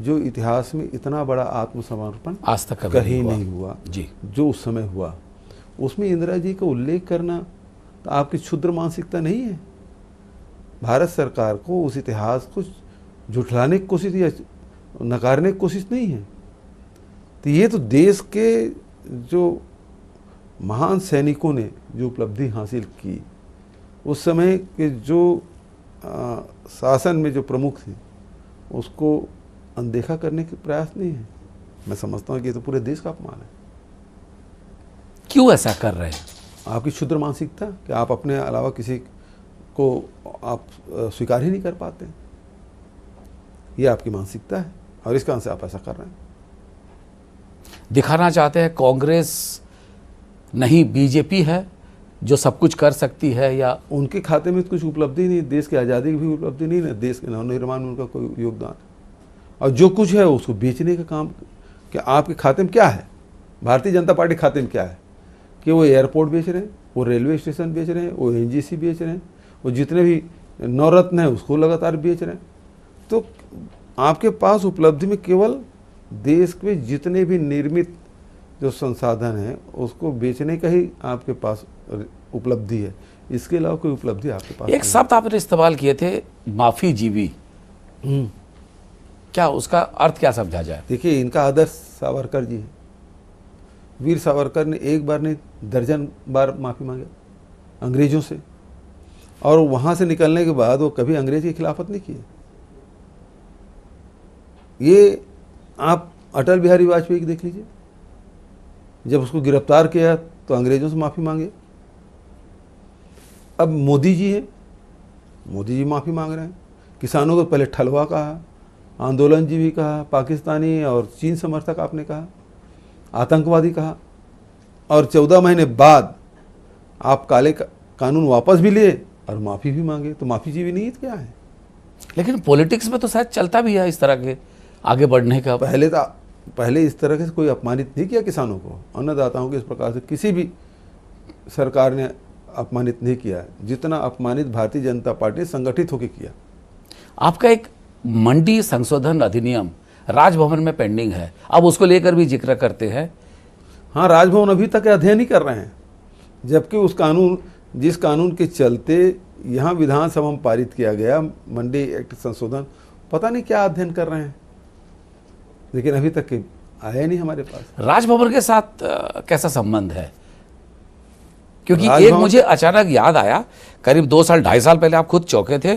जो इतिहास में इतना बड़ा आत्मसमर्पण आज तक कहीं नहीं हुआ जी। जो उस समय हुआ। उसमें इंदिरा जी का उल्लेख करना तो आपकी क्षुद्र मानसिकता नहीं है। भारत सरकार को उस इतिहास को झुठलाने की कोशिश या नकारने की कोशिश नहीं है। तो ये तो देश के जो महान सैनिकों ने जो उपलब्धि हासिल की, उस समय के जो शासन में जो प्रमुख थे, उसको अनदेखा करने के प्रयास नहीं है। मैं समझता हूँ कि ये तो पूरे देश का अपमान है। क्यों ऐसा कर रहे हैं? आपकी क्षुद्र मानसिकता कि आप अपने अलावा किसी को आप स्वीकार ही नहीं कर पाते, ये आपकी मानसिकता है और इस कारण से आप ऐसा कर रहे हैं। दिखाना चाहते हैं कांग्रेस नहीं बीजेपी है जो सब कुछ कर सकती है, या उनके खाते में कुछ उपलब्धि नहीं, देश की आज़ादी की भी उपलब्धि नहीं है, देश के नवनिर्माण में उनका कोई योगदान, और जो कुछ है उसको बेचने का काम। कि आपके खाते में क्या है, भारतीय जनता पार्टी खाते में क्या है कि वो एयरपोर्ट बेच रहे हैं, वो रेलवे स्टेशन बेच रहे हैं, वो एनजीसी बेच रहे हैं, वो जितने भी नवरत्न हैं उसको लगातार बेच रहे हैं। तो आपके पास उपलब्धि में केवल देश में जितने भी निर्मित जो संसाधन हैं उसको बेचने का ही आपके पास उपलब्धि है, इसके अलावा कोई उपलब्धि आपके पास एक शब्द आपने इस्तेमाल किए थे, माफी जीवी। क्या उसका अर्थ क्या समझा जाए? देखिए, इनका आदर्श सावरकर जी है। वीर सावरकर ने एक बार नहीं दर्जन बार माफ़ी मांगे अंग्रेज़ों से, और वहाँ से निकलने के बाद वो कभी अंग्रेज की खिलाफत नहीं किए। ये आप अटल बिहारी वाजपेयी की देख लीजिए, जब उसको गिरफ्तार किया तो अंग्रेज़ों से माफ़ी मांगे। अब मोदी जी हैं, मोदी जी माफ़ी मांग रहे हैं। किसानों को पहले ठलवा कहा, आंदोलन जी भी कहा, पाकिस्तानी और चीन समर्थक आपने कहा, आतंकवादी कहा, और 14 महीने बाद आप काले कानून वापस भी लिए और माफ़ी भी मांगे। तो माफ़ी जी भी नहीं क्या है? लेकिन पॉलिटिक्स में तो शायद चलता भी है इस तरह के आगे बढ़ने का। पहले इस तरह से कोई अपमानित नहीं किया किसानों को, अन्नदाताओं को इस प्रकार से किसी भी सरकार ने अपमानित नहीं किया जितना अपमानित भारतीय जनता पार्टी संगठित होकर किया। आपका एक मंडी संशोधन अधिनियम राजभवन में पेंडिंग है, अब उसको लेकर भी जिक्र करते हैं। हाँ, राजभवन अभी तक अध्ययन ही कर रहे हैं, जबकि जिस कानून के चलते यहाँ विधानसभा में पारित किया गया मंडी एक्ट संशोधन, पता नहीं क्या अध्ययन कर रहे हैं, लेकिन अभी तक आया नहीं हमारे पास। राजभवन के साथ कैसा संबंध है? क्योंकि एक मुझे अचानक याद आया, करीब 2 साल 2.5 साल पहले आप खुद चौंके थे,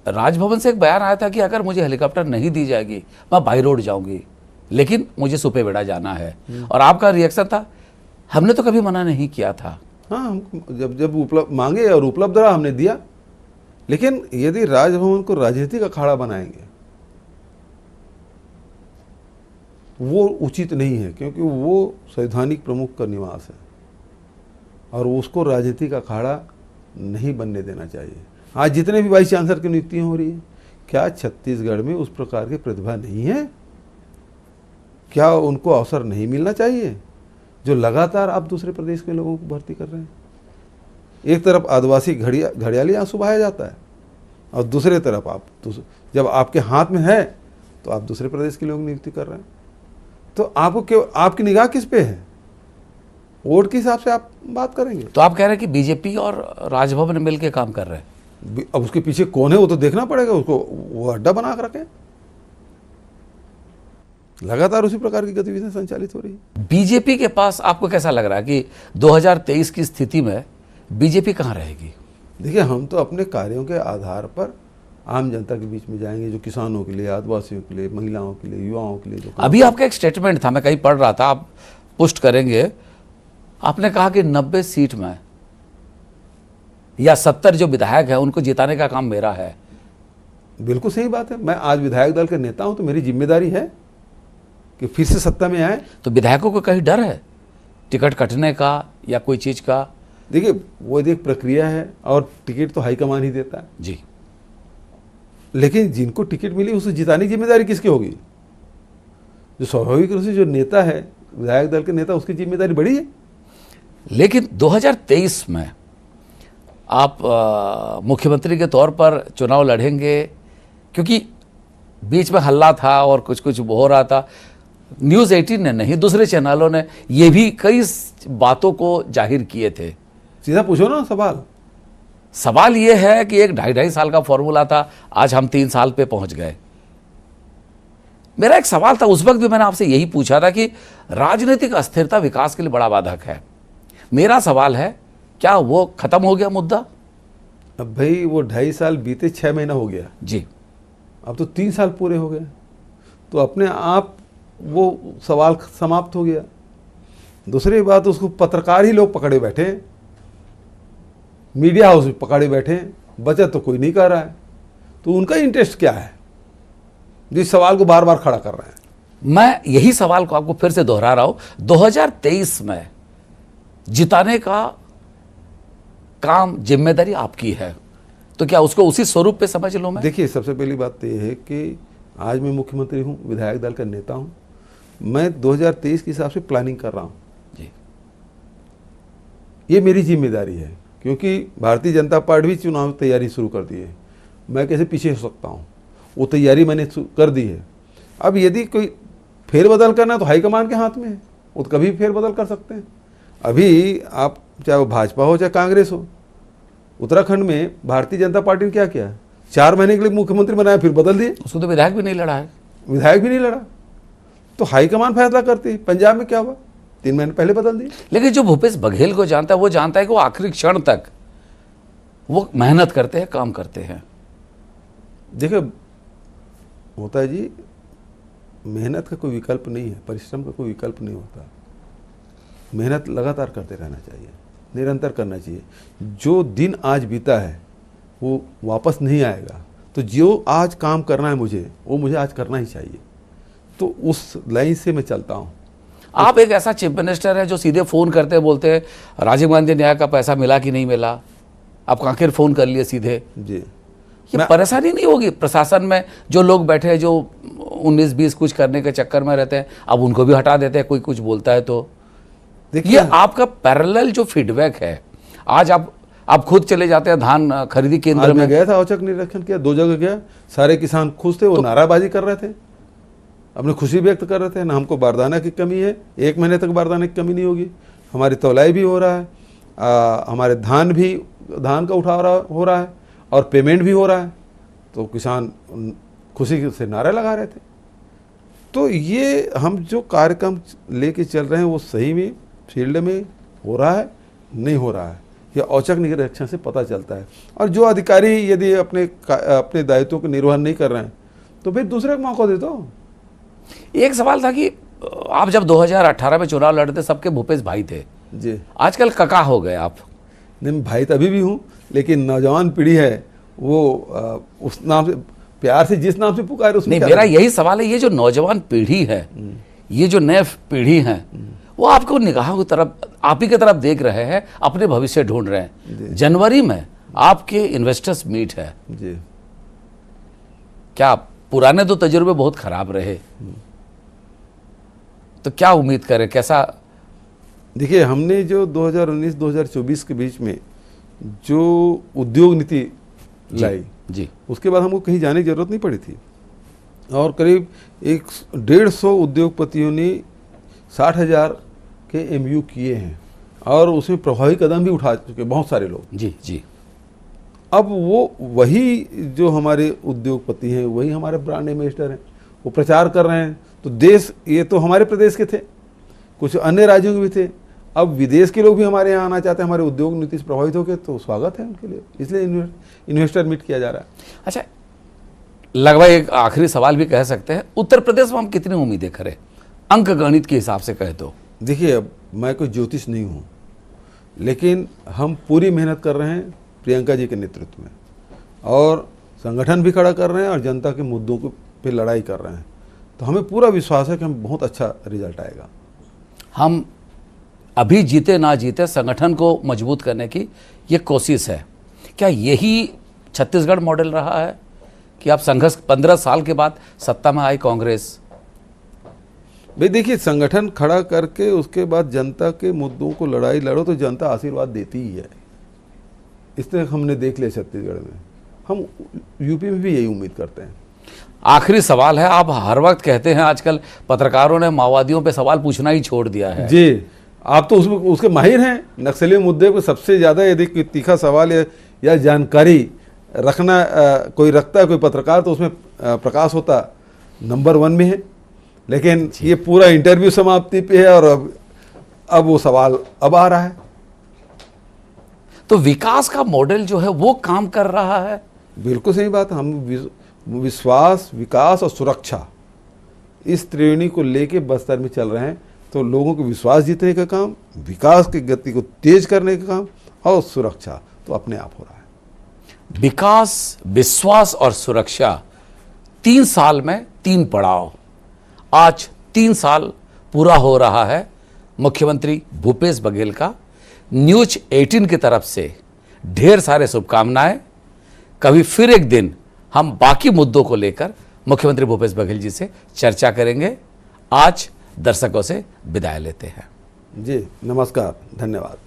राजभवन से एक बयान आया था कि अगर मुझे हेलीकॉप्टर नहीं दी जाएगी मैं बाई रोड जाऊंगी, लेकिन मुझे सुपेबेड़ा जाना है। और आपका रिएक्शन था, हमने तो कभी मना नहीं किया था। हाँ, हम जब मांगे और उपलब्ध रहा हमने दिया, लेकिन यदि राजभवन को राजनीति का अखाड़ा बनाएंगे वो उचित नहीं है, क्योंकि वो संवैधानिक प्रमुख का निवास है और उसको राजनीति का अखाड़ा नहीं बनने देना चाहिए। आज जितने भी वाइस चांसलर की नियुक्तियाँ हो रही हैं, क्या छत्तीसगढ़ में उस प्रकार की प्रतिभा नहीं है? क्या उनको अवसर नहीं मिलना चाहिए जो लगातार आप दूसरे प्रदेश के लोगों को भर्ती कर रहे हैं? एक तरफ आदिवासी घड़ियाली आंसू बहाया जाता है और दूसरे तरफ जब आपके हाथ में है तो आप दूसरे प्रदेश के लोग नियुक्ति कर रहे हैं। तो आपकी निगाह किस पे है? वोट के हिसाब से आप बात करेंगे। तो आप कह रहे हैं कि बीजेपी और राजभवन मिल के काम कर रहे हैं। अब उसके पीछे कौन है वो तो देखना पड़ेगा, उसको वो अड्डा बना कर रखें। लगातार उसी प्रकार की गतिविधियां संचालित हो रही है। बीजेपी के पास आपको कैसा लग रहा है कि 2023 की स्थिति में बीजेपी कहाँ रहेगी? देखिए, हम तो अपने कार्यों के आधार पर आम जनता के बीच में जाएंगे, जो किसानों के लिए, आदिवासियों के लिए, महिलाओं के लिए, युवाओं के लिए। जो अभी आपका एक स्टेटमेंट था, मैं कहीं पढ़ रहा था, आप पुष्ट करेंगे, आपने कहा कि 90 सीट में या 70 जो विधायक है उनको जिताने का काम मेरा है। बिल्कुल सही बात है। मैं आज विधायक दल का नेता हूं तो मेरी जिम्मेदारी है कि फिर से सत्ता में आए। तो विधायकों को कहीं डर है टिकट कटने का या कोई चीज का? देखिए, वो एक प्रक्रिया है और टिकट तो हाईकमान ही देता है जी, लेकिन जिनको टिकट मिली उसे जिताने की जिम्मेदारी किसकी होगी? जो स्वाभाविक रूप से जो नेता है, विधायक दल के नेता, उसकी जिम्मेदारी बड़ी है। लेकिन 2023 में आप मुख्यमंत्री के तौर पर चुनाव लड़ेंगे, क्योंकि बीच में हल्ला था और कुछ कुछ हो रहा था, न्यूज़ 18 ने नहीं, दूसरे चैनलों ने ये भी कई बातों को जाहिर किए थे। सीधा पूछो ना सवाल। सवाल ये है कि एक 2.5 साल का फॉर्मूला था, आज हम 3 साल पे पहुंच गए। मेरा एक सवाल था, उस वक्त भी मैंने आपसे यही पूछा था कि राजनीतिक अस्थिरता विकास के लिए बड़ा बाधक है। मेरा सवाल है, क्या वो खत्म हो गया मुद्दा? अब भाई वो 2.5 साल बीते, 6 महीना हो गया जी, अब तो 3 साल पूरे हो गए, तो अपने आप वो सवाल समाप्त हो गया। दूसरी बात, उसको पत्रकार ही लोग पकड़े बैठे हैं, मीडिया हाउस भी पकड़े बैठे हैं, बचत तो कोई नहीं कर रहा है। तो उनका इंटरेस्ट क्या है जिस सवाल को बार बार खड़ा कर रहे हैं? मैं यही सवाल को आपको फिर से दोहरा रहा हूं। 2023 में जिताने का काम, जिम्मेदारी आपकी है, तो क्या उसको उसी स्वरूप पे समझ लो? मैं देखिए, सबसे पहली बात तो ये है कि आज मैं मुख्यमंत्री हूँ, विधायक दल का नेता हूँ, मैं 2023 के हिसाब से प्लानिंग कर रहा हूँ जी, ये मेरी जिम्मेदारी है, क्योंकि भारतीय जनता पार्टी भी चुनाव तैयारी शुरू कर दी है। मैं कैसे पीछे हो सकता हूँ? वो तैयारी मैंने कर दी है। अब यदि कोई फेरबदल करना तो हाईकमान के हाथ में है, वो तो कभी फेरबदल कर सकते हैं। अभी आप चाहे वो भाजपा हो चाहे कांग्रेस हो, उत्तराखंड में भारतीय जनता पार्टी ने क्या किया, 4 महीने के लिए मुख्यमंत्री बनाया, फिर बदल दिए। उसको तो विधायक भी नहीं लड़ा है, विधायक भी नहीं लड़ा, तो हाईकमान फैसला करती है। पंजाब में क्या हुआ, 3 महीने पहले बदल दिए। लेकिन जो भूपेश बघेल को जानता है वो जानता है कि वो आखिरी क्षण तक वो मेहनत करते हैं, काम करते हैं। देखिए, होता है जी, मेहनत का कोई विकल्प नहीं है, परिश्रम का कोई विकल्प नहीं होता। मेहनत लगातार करते रहना चाहिए, निरंतर करना चाहिए। जो दिन आज बीता है वो वापस नहीं आएगा, तो जो आज काम करना है मुझे, वो मुझे आज करना ही चाहिए। तो उस लाइन से मैं चलता हूँ। आप एक ऐसा चीफ मिनिस्टर है जो सीधे फोन करते हैं, बोलते हैं राजीव गांधी न्याय का पैसा मिला कि नहीं मिला, आप आखिर फोन कर लिए सीधे। जी, ये परेशानी नहीं होगी प्रशासन में? जो लोग बैठे हैं, जो 19-20 कुछ करने के चक्कर में रहते हैं, अब उनको भी हटा देते हैं, कोई कुछ बोलता है तो। देखिए, ये आपका पैरेलल जो फीडबैक है, आज आप खुद चले जाते हैं धान खरीदी केंद्र आज में। मैं गया था, औचक निरीक्षण किया, 2 जगह गया, सारे किसान खुश थे, वो नाराबाजी कर रहे थे, अपनी खुशी व्यक्त कर रहे थे। ना हमको बारदाना की कमी है, 1 महीने तक बारदाने की कमी नहीं होगी, हमारी तौलाई भी हो रहा है, हमारे धान का उठाव हो रहा है और पेमेंट भी हो रहा है। तो किसान खुशी से नारे लगा रहे थे। तो ये हम जो कार्यक्रम लेके चल रहे हैं वो सही में फील्ड में हो रहा है, नहीं हो रहा है, यह औचक निरीक्षण से पता चलता है। और जो अधिकारी यदि अपने दायित्वों का निर्वहन नहीं कर रहे हैं तो फिर दूसरे को मौका दे दो। एक सवाल था कि आप जब 2018 में चुनाव लड़े थे, सबके भूपेश भाई थे जी, आजकल कका हो गए आप। नहीं, भाई तो अभी भी हूँ, लेकिन नौजवान पीढ़ी है वो उस नाम से, प्यार से जिस नाम से पुकारे उसमें नहीं, मेरा यही सवाल है, ये जो नौजवान पीढ़ी है, ये जो नए पीढ़ी है, वो आपको निगाहों की तरफ, आप ही की तरफ देख रहे हैं, अपने भविष्य ढूंढ रहे हैं। जनवरी में आपके इन्वेस्टर्स मीट है जी। क्या पुराने तो तजुर्बे बहुत खराब रहे, तो क्या उम्मीद करें, कैसा? देखिए, हमने जो 2019-2024 के बीच में जो उद्योग नीति लाई जी, उसके बाद हमको कहीं जाने की जरूरत नहीं पड़ी थी, और करीब 150 उद्योगपतियों ने 60,000 के MU किए हैं, और उसमें प्रभावी कदम भी उठा चुके बहुत सारे लोग। जी जी। अब वही जो हमारे उद्योगपति हैं, वही हमारे ब्रांड एम्बेसडर हैं, वो प्रचार कर रहे हैं। तो देश, ये तो हमारे प्रदेश के थे, कुछ अन्य राज्यों के भी थे, अब विदेश के लोग भी हमारे यहाँ आना चाहते हैं, हमारे उद्योग नीति से प्रभावित होकर, तो स्वागत है उनके लिए, इसलिए इन्वेस्टर मीट किया जा रहा है। अच्छा, लगभग एक आखिरी सवाल भी कह सकते हैं, उत्तर प्रदेश में हम कितनी उम्मीदें करें अंक गणित के हिसाब से कहे तो? देखिए, अब मैं कोई ज्योतिष नहीं हूँ, लेकिन हम पूरी मेहनत कर रहे हैं प्रियंका जी के नेतृत्व में, और संगठन भी खड़ा कर रहे हैं और जनता के मुद्दों पे लड़ाई कर रहे हैं। तो हमें पूरा विश्वास है कि हम बहुत अच्छा रिजल्ट आएगा। हम अभी जीते ना जीते संगठन को मजबूत करने की ये कोशिश है। क्या यही छत्तीसगढ़ मॉडल रहा है कि आप संघर्ष 15 साल के बाद सत्ता में आई कांग्रेस? भाई देखिए, संगठन खड़ा करके उसके बाद जनता के मुद्दों को लड़ाई लड़ो तो जनता आशीर्वाद देती ही है। इस तरह हमने देख लिया छत्तीसगढ़ में, हम यूपी में भी यही उम्मीद करते हैं। आखिरी सवाल है, आप हर वक्त कहते हैं आजकल पत्रकारों ने माओवादियों पे सवाल पूछना ही छोड़ दिया है। जी, आप तो उसमें उसके माहिर हैं। नक्सली मुद्दे पर सबसे ज़्यादा यदि कोई तीखा सवाल या जानकारी रखना कोई रखता है, कोई पत्रकार, तो उसमें प्रकाश होता नंबर 1 में है। लेकिन ये पूरा इंटरव्यू समाप्ति पे है और अब वो सवाल अब आ रहा है। तो विकास का मॉडल जो है वो काम कर रहा है। बिल्कुल सही बात। हम विश्वास, विकास और सुरक्षा, इस त्रिवेणी को लेके बस्तर में चल रहे हैं। तो लोगों को विश्वास जीतने का काम, विकास की गति को तेज करने का काम, और सुरक्षा तो अपने आप हो रहा है। विकास, विश्वास और सुरक्षा, 3 साल में 3 पड़ाव। आज 3 साल पूरा हो रहा है मुख्यमंत्री भूपेश बघेल का। न्यूज 18 की तरफ से ढेर सारे शुभकामनाएं। कभी फिर एक दिन हम बाकी मुद्दों को लेकर मुख्यमंत्री भूपेश बघेल जी से चर्चा करेंगे। आज दर्शकों से विदाई लेते हैं। जी, नमस्कार, धन्यवाद।